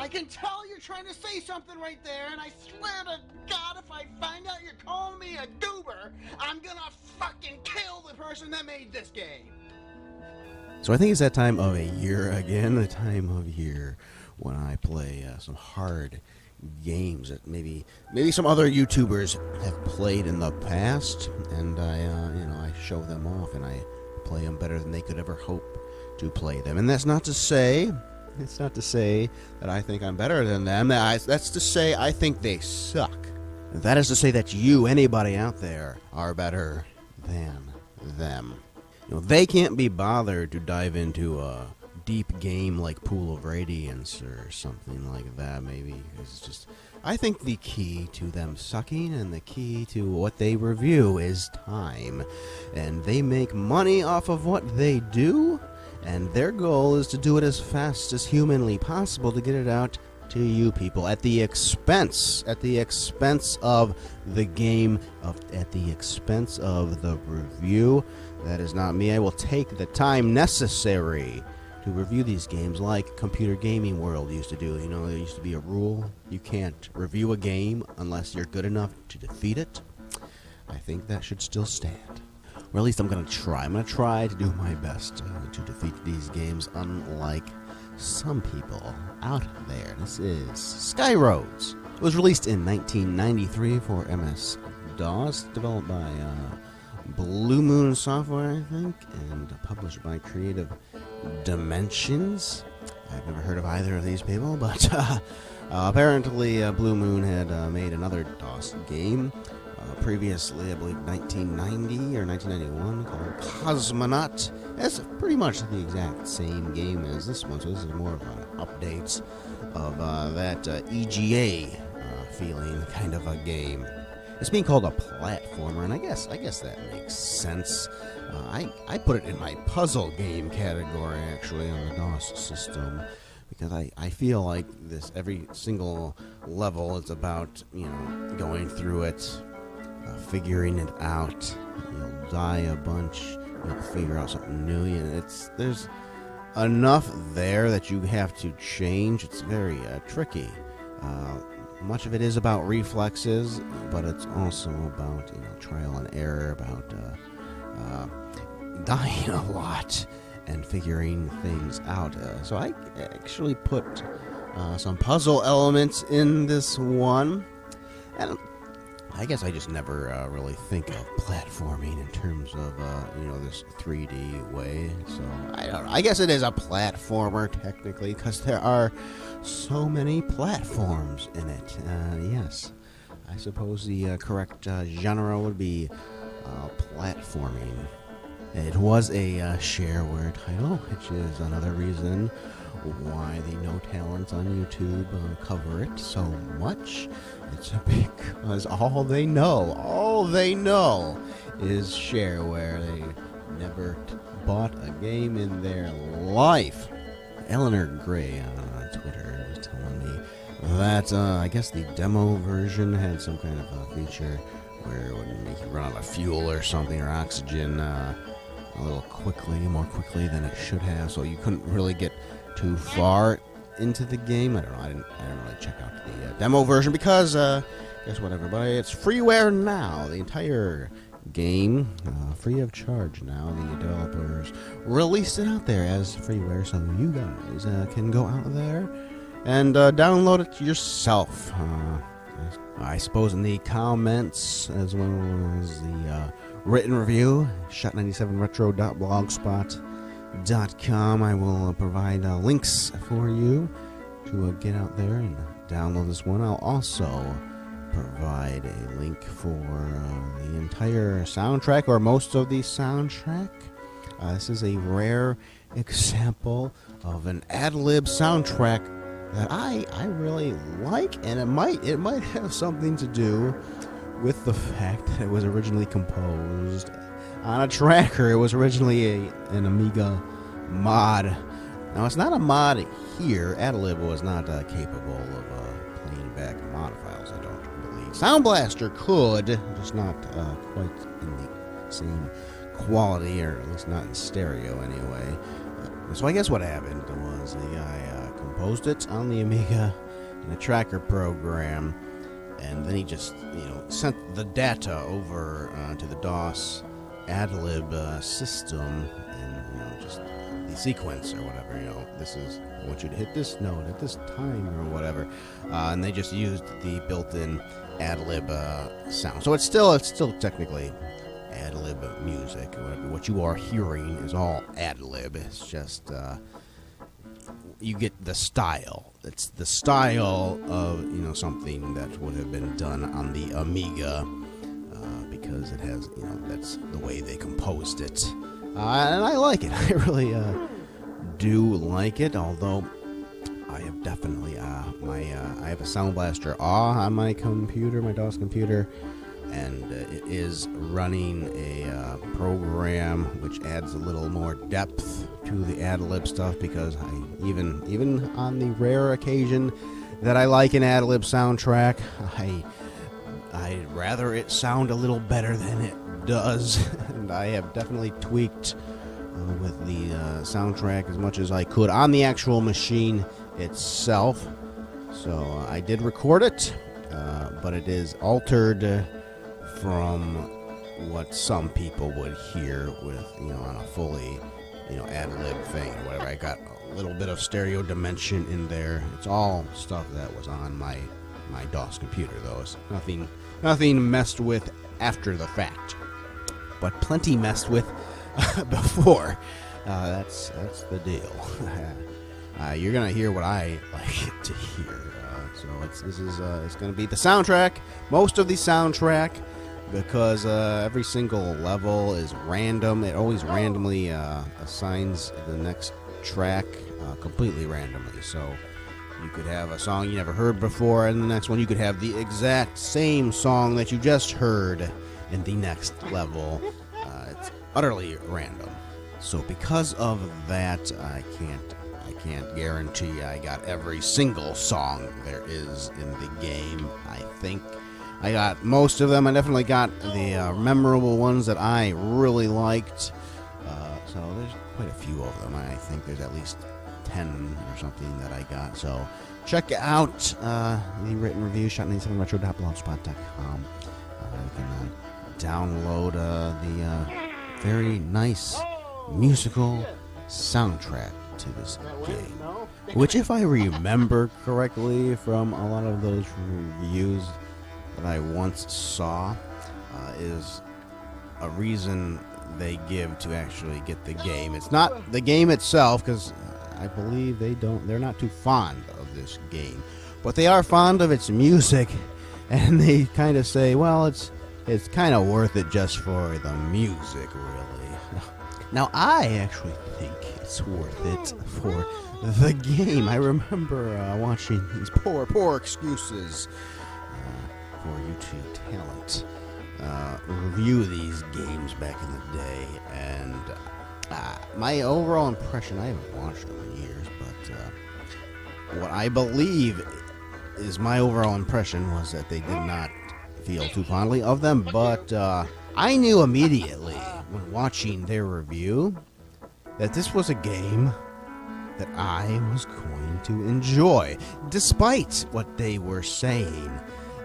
can tell you're trying to say something right there, and I swear to God, if I find out you're calling me a goober, I'm gonna fucking kill the person that made this game. So I think it's that time of a year again, the time of year when I play some hard games that maybe some other YouTubers have played in the past, and I show them off and I play them better than they could ever hope to play them. And that's not to say that I think I'm better than them. That's to say I think they suck. That is to say that you, anybody out there, are better than them. They can't be bothered to dive into a deep game like Pool of Radiance or something like that, maybe. It's just, I think the key to them sucking and the key to what they review is time. And they make money off of what they do, and their goal is to do it as fast as humanly possible to get it out to you people at the expense of the game, at the expense of the review. That is not me. I will take the time necessary to review these games like Computer Gaming World used to do. There used to be a rule. You can't review a game unless you're good enough to defeat it. I think that should still stand. Or at least I'm going to try. I'm going to try to do my best to defeat these games, unlike some people out there. This is SkyRoads. It was released in 1993 for MS-DOS, developed by Blue Moon Software, I think, and published by Creative Dimensions. I've never heard of either of these people, but apparently Blue Moon had made another DOS game previously, I believe 1990 or 1991, called Cosmonaut. It's pretty much the exact same game as this one, so this is more of an update of that EGA feeling kind of a game. It's being called a platformer, and I guess that makes sense. I put it in my puzzle game category, actually, on the DOS system, because I feel like this every single level is about going through it, figuring it out. You'll die a bunch, you'll figure out something new. There's enough there that you have to change. It's very tricky. Much of it is about reflexes, but it's also about trial and error, about dying a lot and figuring things out. So I actually put some puzzle elements in this one, and I guess I just never really think of platforming in terms of this 3D way. So I don't know. I guess it is a platformer technically, because there are so many platforms in it. Yes, I suppose the correct genre would be platforming. It was a shareware title, which is another reason why the No Talents on YouTube cover it so much. It's because all they know is shareware. They never bought a game in their life. Eleanor Gray on Twitter was telling me that I guess the demo version had some kind of a feature where it would make you run out of fuel or something, or oxygen a little more quickly than it should have, so you couldn't really get too far into the game. I don't know. I didn't really check out the demo version because guess what, everybody? It's freeware now. The entire game free of charge now. The developers released it out there as freeware, so you guys can go out there and download it yourself. I suppose in the comments, as well as the written review, shot97retro.blogspot.com, I will provide links for you to get out there and download this one. I'll also provide a link for the entire soundtrack, or most of the soundtrack. This is a rare example of an Adlib soundtrack that I really like, and it might have something to do with the fact that it was originally composed on a tracker. It was originally an Amiga mod. Now, it's not a mod here. Adlib was not capable of playing back mod files, I don't believe. Sound Blaster could, just not quite in the same quality, or at least not in stereo anyway. So I guess what happened was the guy composed it on the Amiga in a tracker program, and then he just, sent the data over to the DOS Adlib system, and just the sequence or whatever. This is, I want you to hit this note at this time or whatever, and they just used the built-in Adlib sound. So it's still technically Adlib music or whatever. What you are hearing is all Adlib. It's just you get the style. It's the style of something that would have been done on the Amiga, because it has that's the way they composed it, and I like it. I really do like it. Although I have definitely I have a Sound Blaster on my computer, my DOS computer, and it is running a program which adds a little more depth to the Adlib stuff, because even on the rare occasion that I like an Adlib soundtrack, I'd rather it sound a little better than it does, and I have definitely tweaked with the soundtrack as much as I could on the actual machine itself. So I did record it, but it is altered from what some people would hear with, on a fully, Adlib thing or whatever. I got a little bit of stereo dimension in there. It's all stuff that was on my DOS computer, though. It's nothing messed with after the fact, but plenty messed with before. That's the deal. You're gonna hear what I like to hear. So it's gonna be the soundtrack, most of the soundtrack, because every single level is random. It always randomly assigns the next track completely randomly. So you could have a song you never heard before, and the next one you could have the exact same song that you just heard in the next level. It's utterly random. So because of that, I can't guarantee I got every single song there is in the game. I think I got most of them. I definitely got the memorable ones that I really liked. So there's quite a few of them. I think there's at least 10 or something that I got. So check out the written review, shot97retro.blogspot.com. You can download the very nice musical soundtrack to this game, which, if I remember correctly from a lot of those reviews that I once saw, is a reason they give to actually get the game. It's not the game itself, because I believe they're not too fond of this game, but they are fond of its music, and they kind of say, well, it's kind of worth it just for the music, really. Now, I actually think it's worth it for the game. I remember watching these poor excuses for YouTube talent review these games back in the day, and my overall impression, I haven't watched them in years, but what I believe is my overall impression was that they did not feel too fondly of them, but I knew immediately when watching their review that this was a game that I was going to enjoy, despite what they were saying.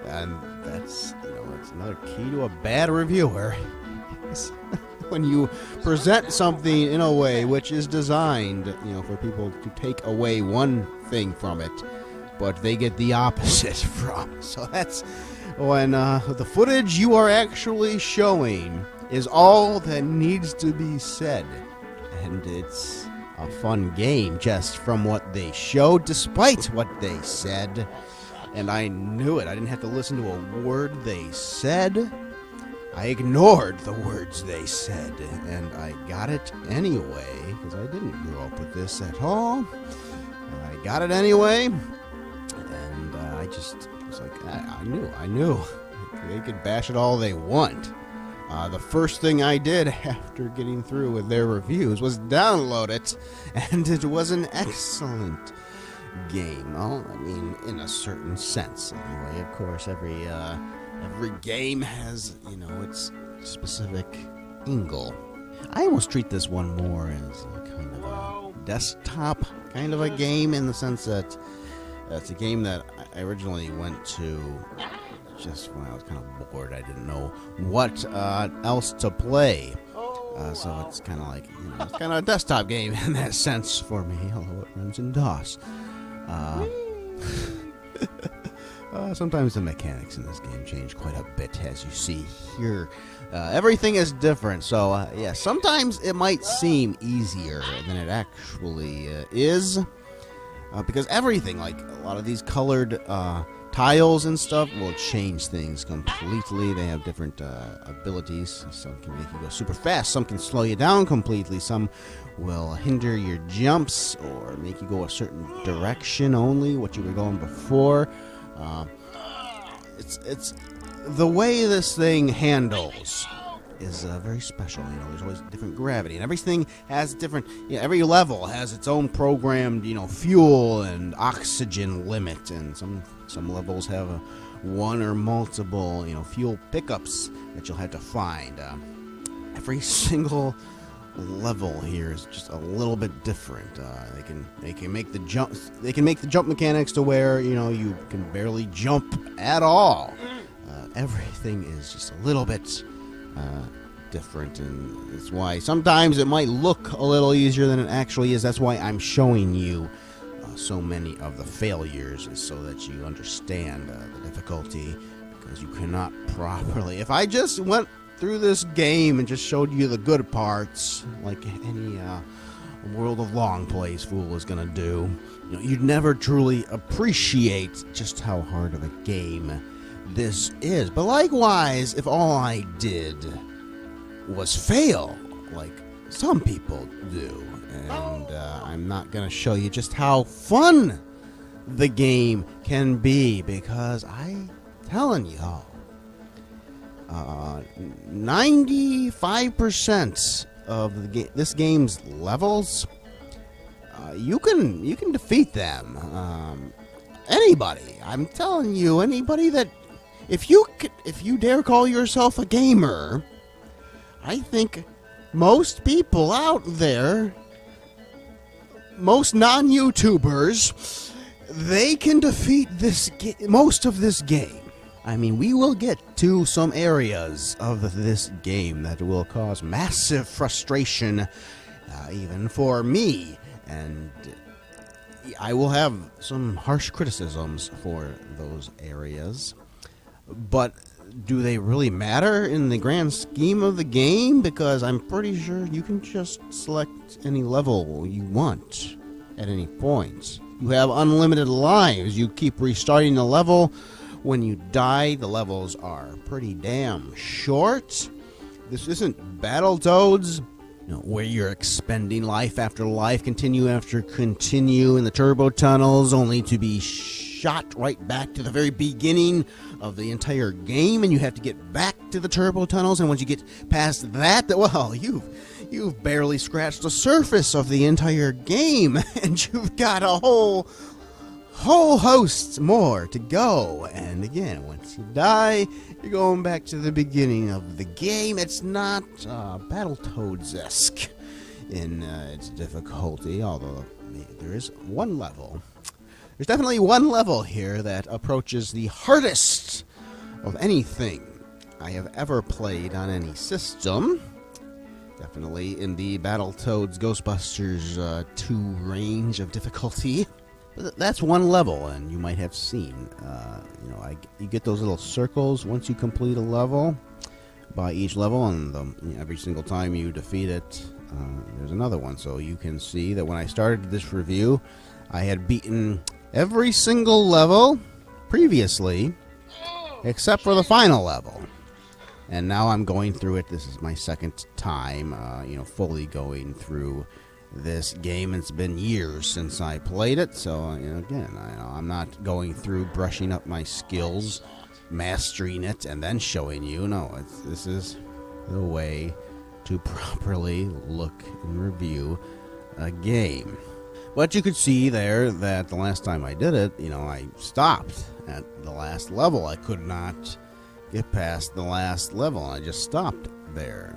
And that's another key to a bad reviewer. When you present something in a way which is designed, for people to take away one thing from it, but they get the opposite from. So that's when the footage you are actually showing is all that needs to be said. And it's a fun game just from what they showed, despite what they said. And I knew it. I didn't have to listen to a word they said. I ignored the words they said, and I got it anyway, because I didn't grow up with this at all. I got it anyway, and I just was like, I knew. They could bash it all they want. The first thing I did after getting through with their reviews was download it, and it was an excellent game. Well, I mean, in a certain sense, anyway. Of course, every game has, its specific angle I almost treat this one more as a kind of a desktop kind of a game, in the sense that it's a game that I originally went to just when I was kind of bored. I didn't know what else to play. So it's kind of like, it's kind of a desktop game in that sense for me, although it runs in DOS. Sometimes the mechanics in this game change quite a bit, as you see here. Everything is different, so yeah, sometimes it might seem easier than it actually is. Because everything, like a lot of these colored tiles and stuff, will change things completely. They have different abilities. Some can make you go super fast, some can slow you down completely, some will hinder your jumps or make you go a certain direction only, what you were going before. It's the way this thing handles is very special. There's always different gravity, and everything has different. Every level has its own programmed, fuel and oxygen limit, and some levels have one or multiple, fuel pickups that you'll have to find. Every single level here is just a little bit different. They can make the jump. They can make the jump mechanics to where you can barely jump at all. Everything is just a little bit different, and that's why sometimes it might look a little easier than it actually is. That's why I'm showing you so many of the failures, so that you understand the difficulty, because you cannot properly. If I just went through this game and just showed you the good parts, like any World of Long Plays fool is gonna do, you'd never truly appreciate just how hard of a game this is. But likewise, if all I did was fail, like some people do, and I'm not gonna show you just how fun the game can be, because I'm telling y'all, 95% of this game's levels, you can defeat them. Anybody, I'm telling you, anybody that, if you dare call yourself a gamer, I think most people out there, most non-YouTubers, they can defeat most of this game. I mean, we will get to some areas of this game that will cause massive frustration, even for me, and I will have some harsh criticisms for those areas. But do they really matter in the grand scheme of the game? Because I'm pretty sure you can just select any level you want at any point. You have unlimited lives. You keep restarting the level. When you die, the levels are pretty damn short. This isn't Battletoads, where you're expending life after life, continue after continue in the turbo tunnels, only to be shot right back to the very beginning of the entire game, and you have to get back to the turbo tunnels. And once you get past that, well, you've barely scratched the surface of the entire game, and you've got a whole host more to go. And again, once you die, you're going back to the beginning of the game. It's not Battletoads-esque in its difficulty, although there is one level. There's definitely one level here that approaches the hardest of anything I have ever played on any system. Definitely in the Battletoads Ghostbusters 2 range of difficulty. But that's one level, and you might have seen, you get those little circles once you complete a level by each level, and every single time you defeat it, there's another one. So you can see that when I started this review, I had beaten every single level previously, except for the final level. And now I'm going through it. This is my second time, fully going through this game. It's been years since I played it, so again, I'm not going through brushing up my skills, mastering it, and then showing you. No, this is the way to properly look and review a game. But you could see there that the last time I did it, I stopped at the last level. I could not get past the last level. I just stopped there.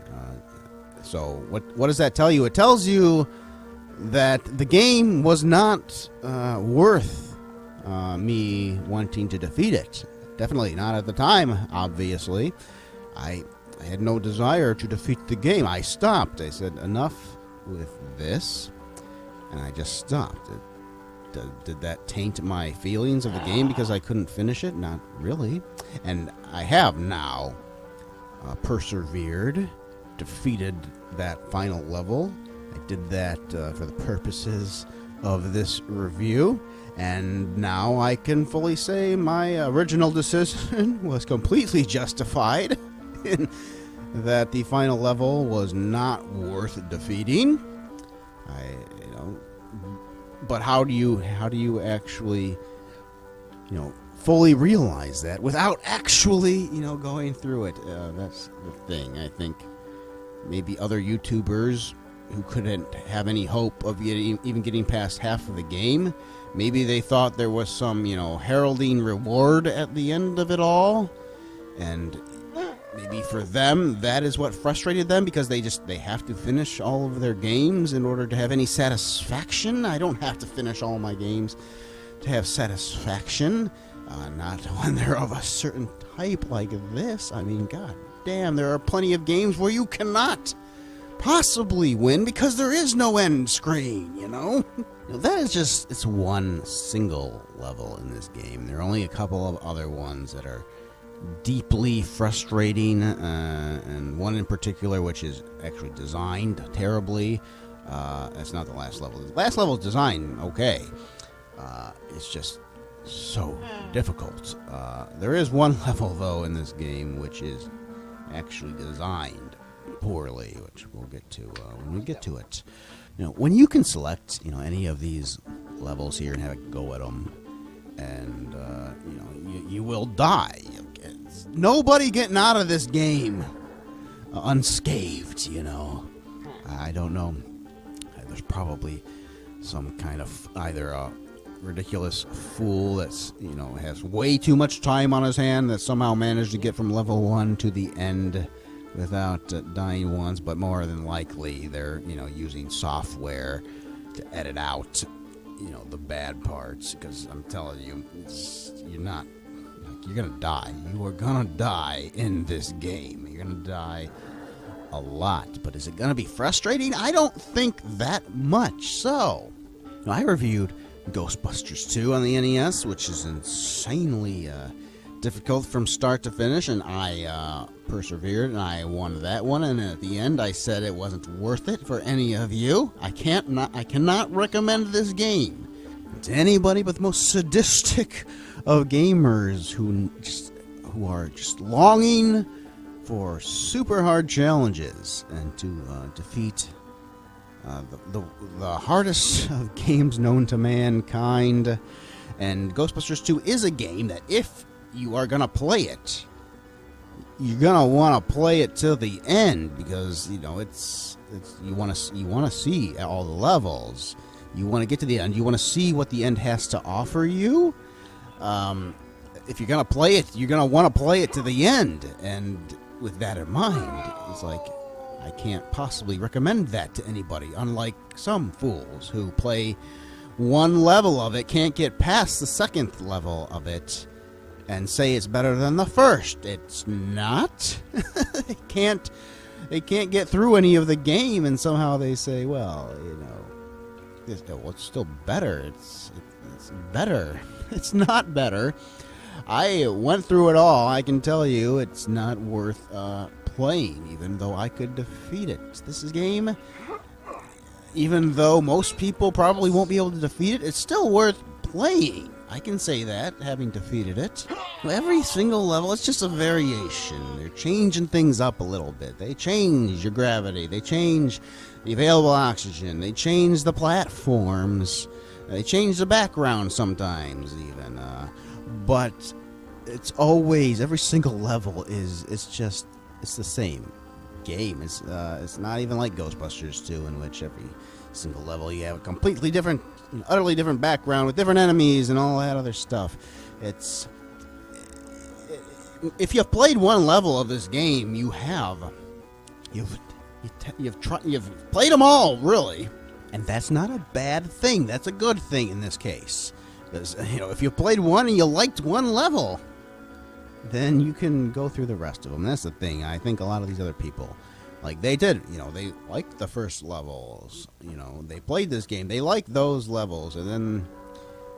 So what does that tell you? It tells you that the game was not worth me wanting to defeat it. Definitely not at the time, obviously. I had no desire to defeat the game. I stopped. I said, enough with this, and I just stopped. Did that taint my feelings of the game because I couldn't finish it? Not really. And I have now persevered, defeated that final level. I did that for the purposes of this review, and now I can fully say my original decision was completely justified in that the final level was not worth defeating. But how do you actually, fully realize that without actually, going through it? That's the thing. I think maybe other YouTubers who couldn't have any hope of even getting past half of the game, maybe they thought there was some, heralding reward at the end of it all, and maybe for them that is what frustrated them, because they have to finish all of their games in order to have any satisfaction. I don't have to finish all my games to have satisfaction, not when they're of a certain type like this. I mean, god damn, there are plenty of games where you cannot possibly win because there is no end screen, That is just, it's one single level in this game. There are only a couple of other ones that are deeply frustrating, and one in particular which is actually designed terribly. That's not the last level. The last level is designed okay. It's just so difficult. There is one level, though, in this game which is actually designed poorly, which we'll get to when we get to it. When you can select any of these levels here and have a go at them, and you will die. Nobody getting out of this game unscathed. I don't know. There's probably some kind of either a ridiculous fool that's has way too much time on his hand that somehow managed to get from level 1 to the end without dying once, but more than likely they're using software to edit out the bad parts, because I'm telling you, you're gonna die. You are gonna die in this game. You're gonna die a lot. But is it gonna be frustrating? I don't think that much. So, I reviewed Ghostbusters 2 on the NES, which is insanely difficult from start to finish, and I persevered, and I won that one. And at the end, I said it wasn't worth it for any of you. I cannot recommend this game to anybody but the most sadistic of gamers who are just longing for super hard challenges and to defeat the hardest of games known to mankind. And Ghostbusters 2 is a game that if you are gonna play it, you're gonna want to play it till the end, because it's you want to see all the levels. You want to get to the end. You want to see what the end has to offer you. If you're gonna play it, you're gonna want to play it to the end. And with that in mind, it's like I can't possibly recommend that to anybody. Unlike some fools who play one level of it, can't get past the second level of it, and say it's better than the first. It's not. They can't get through any of the game, and somehow they say, well, it's still better. It's better. It's not better. I went through it all. I can tell you it's not worth playing, even though I could defeat it. This is a game, even though most people probably won't be able to defeat it, it's still worth playing. I can say that, having defeated it. Every single level, it's just a variation. They're changing things up a little bit. They change your gravity. They change the available oxygen. They change the platforms. They change the background sometimes, even. But it's always, every single level it's the same game. It's not even like Ghostbusters 2, in which every single level you have a completely different, utterly different background with different enemies and all that other stuff. If you've played one level of this game, you've You've played them all, really, and that's not a bad thing. That's a good thing in this case, because if you played one and you liked one level, then you can go through the rest of them. That's the thing. I think a lot of these other people, like they did, they liked the first levels. They played this game, they liked those levels, and then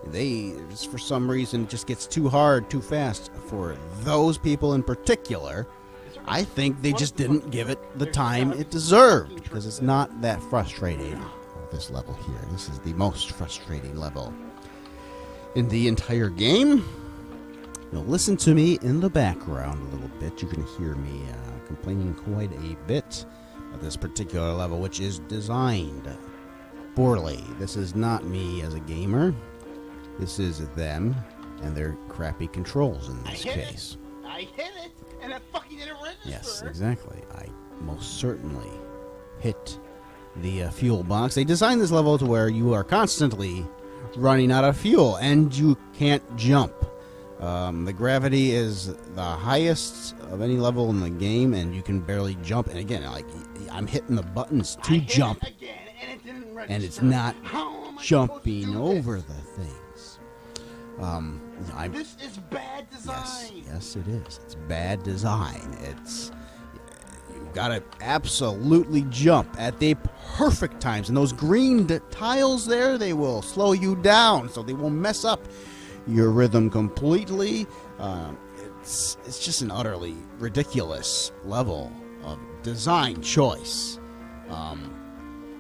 they, just for some reason, it just gets too hard, too fast for those people in particular. I think they just didn't give it the time it deserved, because it's not that frustrating. This level here, this is the most frustrating level in the entire game. Listen to me in the background a little bit. You can hear me complaining quite a bit of this particular level, which is designed poorly. This is not me as a gamer. This is them and their crappy controls in this case. I hit it, and it fucking didn't register. Yes, exactly. I most certainly hit the fuel box. They designed this level to where you are constantly running out of fuel, and you can't jump. The gravity is the highest of any level in the game, and you can barely jump. And again, I'm hitting the buttons to jump, and it's not jumping over the things. This is bad design. Yes, it is. It's bad design. You've got to absolutely jump at the perfect times, and those green tiles there, they will slow you down, so they will mess up your rhythm completely. It's just an utterly ridiculous level of design choice.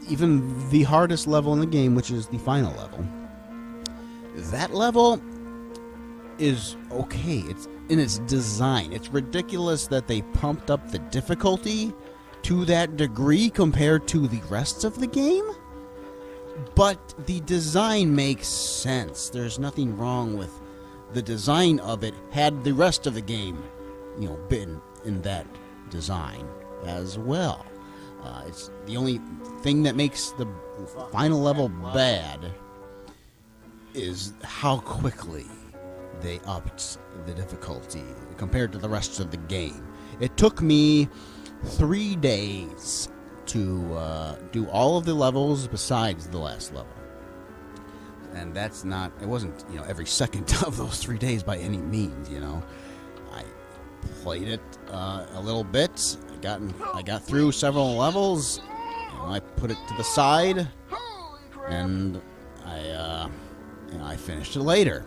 Even the hardest level in the game, which is the final level, that level is okay. It's in its design. It's ridiculous that they pumped up the difficulty to that degree compared to the rest of the game. But the design makes sense. There's nothing wrong with the design of it had the rest of the game, been in that design as well. It's the only thing that makes the final level bad is how quickly they upped the difficulty compared to the rest of the game. It took me 3 days to do all of the levels besides the last level. And that's not, it wasn't, every second of those 3 days by any means, I played it a little bit. I got through several levels. I put it to the side, and I finished it later.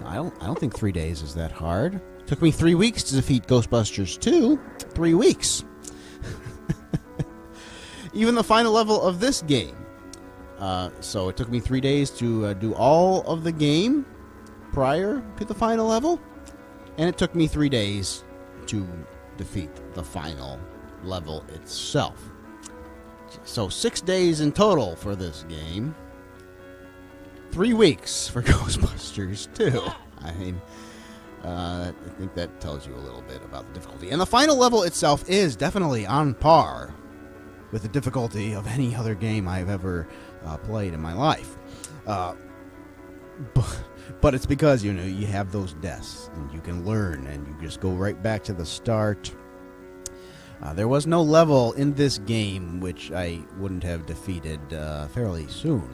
I don't think 3 days is that hard. It took me 3 weeks to defeat Ghostbusters 2. 3 weeks. Even the final level of this game. So it took me 3 days to do all of the game prior to the final level. And it took me 3 days to defeat the final level itself. So 6 days in total for this game. 3 weeks for Ghostbusters 2. I mean, I think that tells you a little bit about the difficulty. And the final level itself is definitely on par with the difficulty of any other game I've ever played in my life. But it's because, you have those deaths, and you can learn, and you just go right back to the start. There was no level in this game which I wouldn't have defeated fairly soon,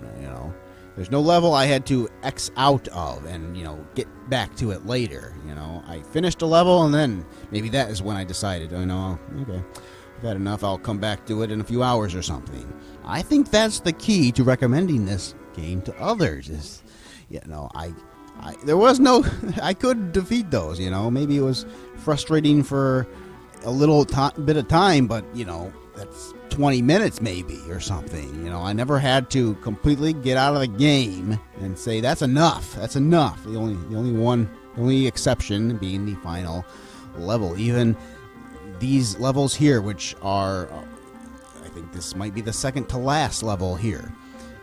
There's no level I had to X out of and, get back to it later, I finished a level, and then maybe that is when I decided, okay, I've had enough, I'll come back to it in a few hours or something. I think that's the key to recommending this game to others is, there was no, I could defeat those, maybe it was frustrating for a little bit of time, but, that's 20 minutes maybe or something. I never had to completely get out of the game and say that's enough. That's enough. The only exception being the final level. Even these levels here, which are, I think this might be the second to last level here.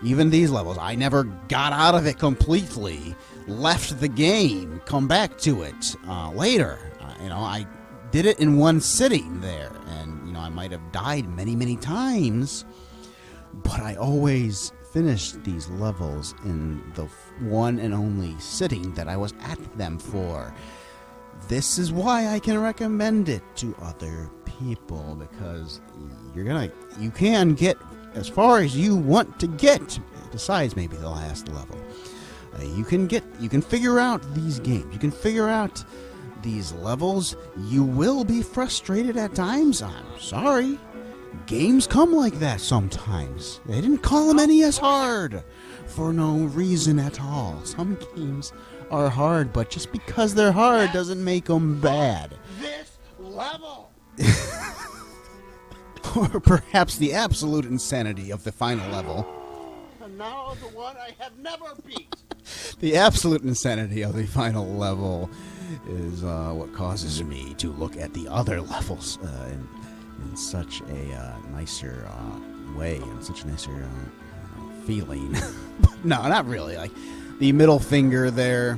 Even these levels, I never got out of it completely. Left the game, come back to it later. I did it in one sitting there, and I might have died many, many times, but I always finished these levels in the one and only sitting that I was at them for. This is why I can recommend it to other people because you can get as far as you want to get, besides maybe the last level. You can figure out these games. You can figure out these levels. You will be frustrated at times. I'm sorry. Games come like that sometimes. They didn't call them NES hard for no reason at all. Some games are hard, but just because they're hard doesn't make them bad. This level. Or perhaps the absolute insanity of the final level. And now the one I have never beat. The absolute insanity of the final level is what causes me to look at the other levels in such a nicer way, in such a nicer feeling. No, not really. Like the middle finger there,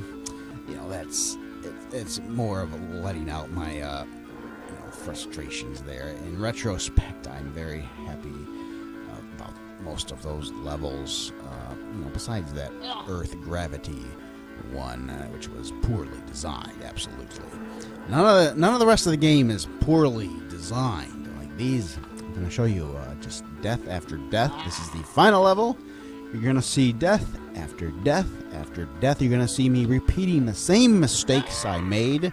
it's more of a letting out my frustrations there. In retrospect, I'm very happy about most of those levels. Besides that Earth gravity one, which was poorly designed. Absolutely, none of the rest of the game is poorly designed. Like these, I'm going to show you just death after death. This is the final level. You're going to see death after death after death. You're going to see me repeating the same mistakes I made,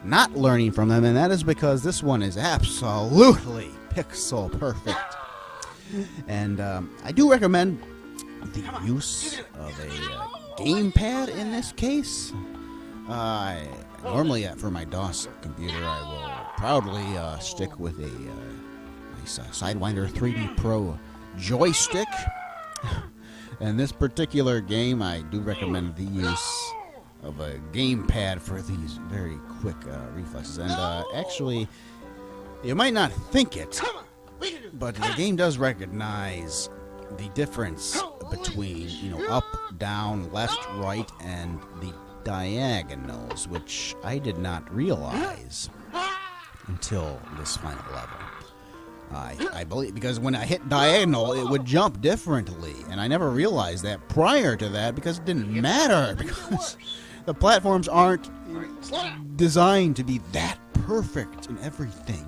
not learning from them, and that is because this one is absolutely pixel perfect. And I do recommend the use of a gamepad in this case. Normally, for my DOS computer, I will proudly stick with a nice Sidewinder 3D Pro joystick. In this particular game, I do recommend the use of a gamepad for these very quick reflexes. And actually, you might not think it, but the game does recognize the difference between, up, down, left, right, and the diagonals, which I did not realize until this final level. I believe, because when I hit diagonal, it would jump differently, and I never realized that prior to that because it didn't matter, because the platforms aren't designed to be that perfect in everything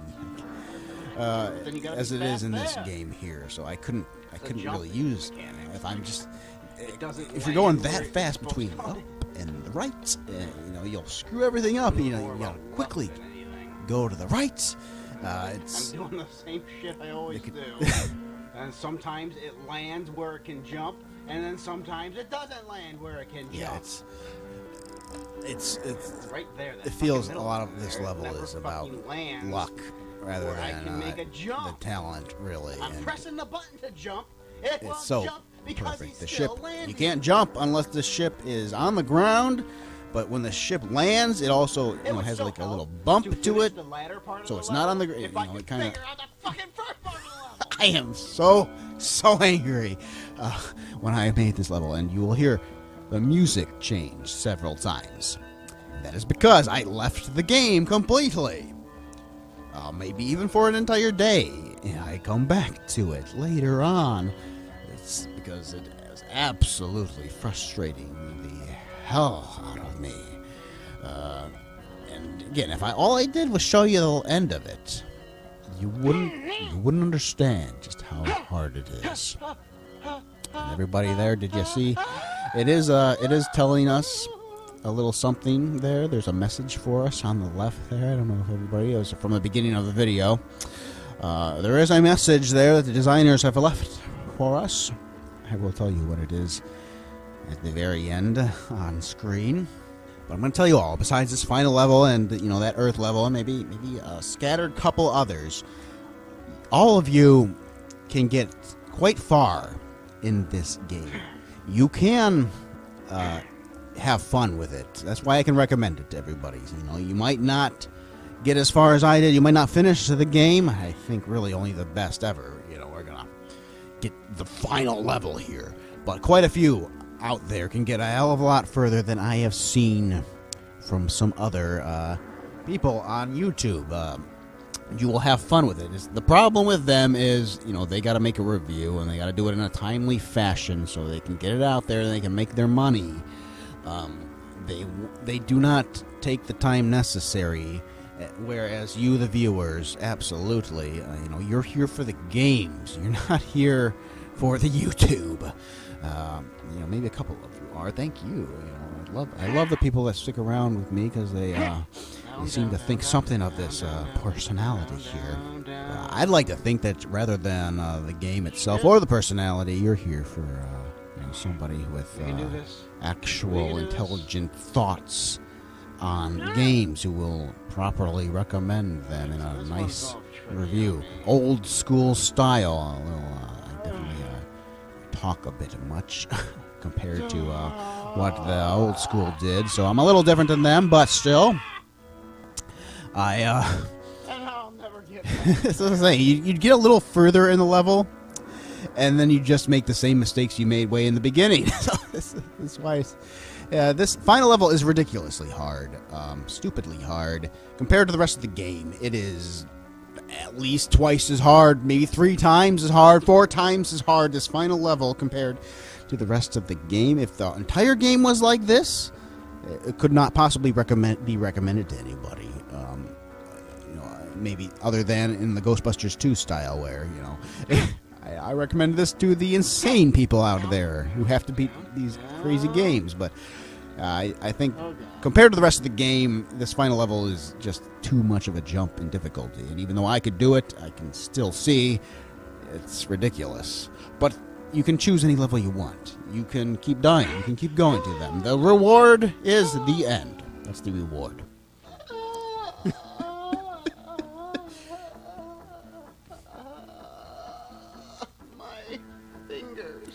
as it is in this game here. So I couldn't really use if you're going that fast between up and the right, you'll screw everything up. You gotta quickly go to the right. I'm doing the same shit I always do. And sometimes it lands where it can jump, and then sometimes it doesn't land where it can jump. Yeah, it's right there. It feels a lot of this level is about luck rather than the talent, really. I'm pressing the button to jump. It won't so jump because perfect. he's The still ship, landing. you can't jump unless the ship is on the ground. But when the ship lands, it also has like a little bump to it, so it's not on the ground. It kind of. I am so angry when I made this level, and you will hear the music change several times. That is because I left the game completely. Maybe even for an entire day. I come back to it later on. It's because it is absolutely frustrating the hell out of me. And again, if all I did was show you the end of it, you wouldn't understand just how hard it is. And everybody there, did you see? It is telling us a little something there. There's a message for us on the left there. I don't know if everybody is from the beginning of the video. There is a message there that the designers have left for us. I will tell you what it is at the very end on screen. But I'm going to tell you all, besides this final level and, that Earth level, and maybe a scattered couple others, all of you can get quite far in this game. You can have fun with it. That's why I can recommend it to everybody. You might not get as far as I did. You might not finish the game. I think really only the best ever, we're going to get the final level here. But quite a few out there can get a hell of a lot further than I have seen from some other people on YouTube. You will have fun with it. The problem with them is, they got to make a review and they got to do it in a timely fashion so they can get it out there and they can make their money. They do not take the time necessary Whereas you, the viewers, absolutely, you're here for the games. You're not here for the YouTube. Maybe a couple of you are. Thank you. I love the people that stick around with me because they seem to think something of this personality here. I'd like to think that rather than the game itself or the personality, you're here for somebody with actual intelligent thoughts on games who will properly recommend them in a nice review. Old school style. I definitely talk a bit much compared to what the old school did, so I'm a little different than them, but still, and I'll never get that's what I'm saying. You'd get a little further in the level, and then you just make the same mistakes you made way in the beginning. So this is why this final level is ridiculously hard, stupidly hard compared to the rest of the game. It is at least twice as hard, maybe 3 times as hard, 4 times as hard, this final level compared to the rest of the game. If the entire game was like this, it could not possibly be recommended to anybody. Maybe other than in the Ghostbusters 2 style, where I recommend this to the insane people out there who have to beat these crazy games. But I think compared to the rest of the game, this final level is just too much of a jump in difficulty. And even though I could do it, I can still see it's ridiculous. But you can choose any level you want. You can keep dying. You can keep going to them. The reward is the end. That's the reward. My fingers.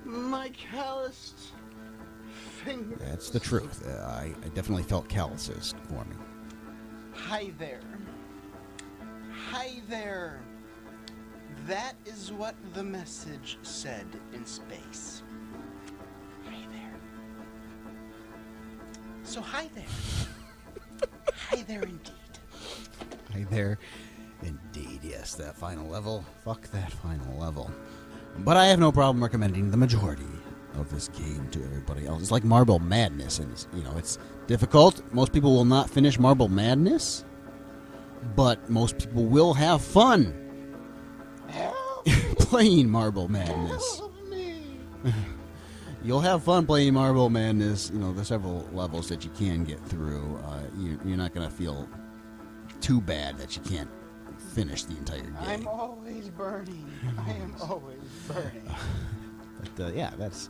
My calloused fingers. That's the truth. I definitely felt calluses forming. Hi there. Hi there. That is what the message said in space. Hi there. So hi there. Hi there indeed. Hi there. Indeed, yes, that final level. Fuck that final level. But I have no problem recommending the majority of this game to everybody else. It's like Marble Madness, and it's difficult. Most people will not finish Marble Madness, but most people will have fun playing Marble Madness. You'll have fun playing Marble Madness. The several levels that you can get through. You're not going to feel too bad that you can't finish the entire game. I'm always burning. I am always burning. But yeah, that's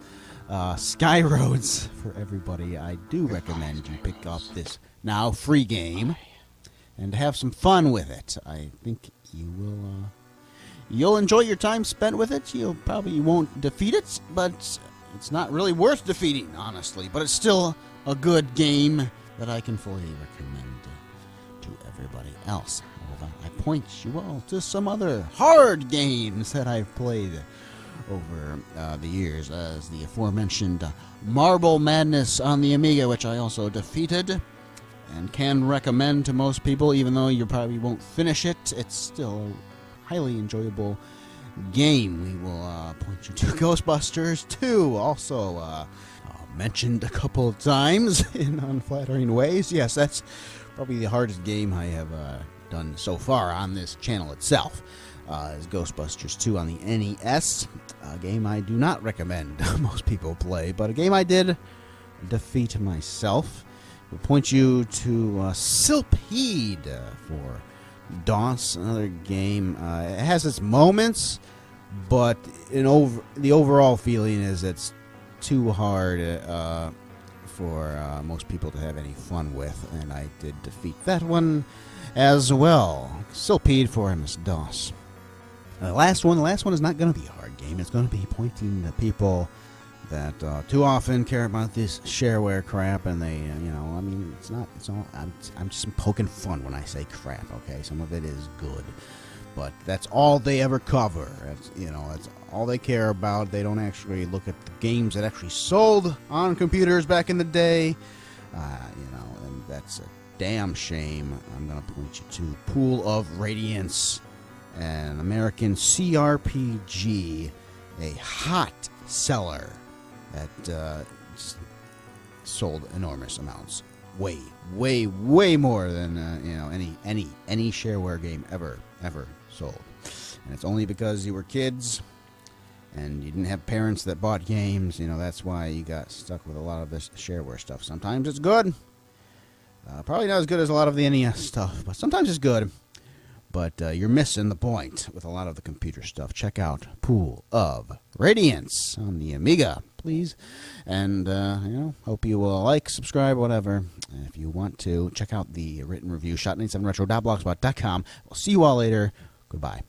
SkyRoads for everybody. I do recommend you pick up this now free game and have some fun with it. I think you will. You'll enjoy your time spent with it. You won't defeat it, but it's not really worth defeating, honestly. But it's still a good game that I can fully recommend to everybody else. I point you all to some other hard games that I've played over the years, as the aforementioned Marble Madness on the Amiga, which I also defeated and can recommend to most people, even though you probably won't finish it. It's still a highly enjoyable game. We will point you to Ghostbusters 2, also mentioned a couple of times in unflattering ways. Yes, that's probably the hardest game I have done so far on this channel itself. Is Ghostbusters 2 on the NES, a game I do not recommend most people play, but a game I did defeat myself. We'll point you to Silpheed for DOS, another game. It has its moments, but the overall feeling is it's too hard for most people to have any fun with, and I did defeat that one as well. Silpheed for MS-DOS. The last one is not going to be a hard game. It's going to be pointing to people that too often care about this shareware crap, and they, it's not. It's all. I'm just poking fun when I say crap. Okay, some of it is good, but that's all they ever cover. That's all they care about. They don't actually look at the games that actually sold on computers back in the day. And that's a damn shame. I'm going to point you to Pool of Radiance, an American CRPG, a hot seller that sold enormous amounts. way more than any shareware game ever sold. And it's only because you were kids and you didn't have parents that bought games. That's why you got stuck with a lot of this shareware stuff. Sometimes it's good. Probably not as good as a lot of the NES stuff, but sometimes it's good. But you're missing the point with a lot of the computer stuff. Check out Pool of Radiance on the Amiga, please. And, hope you will like, subscribe, whatever. And if you want to, check out the written review, shot97retro.blogspot.com. We'll see you all later. Goodbye.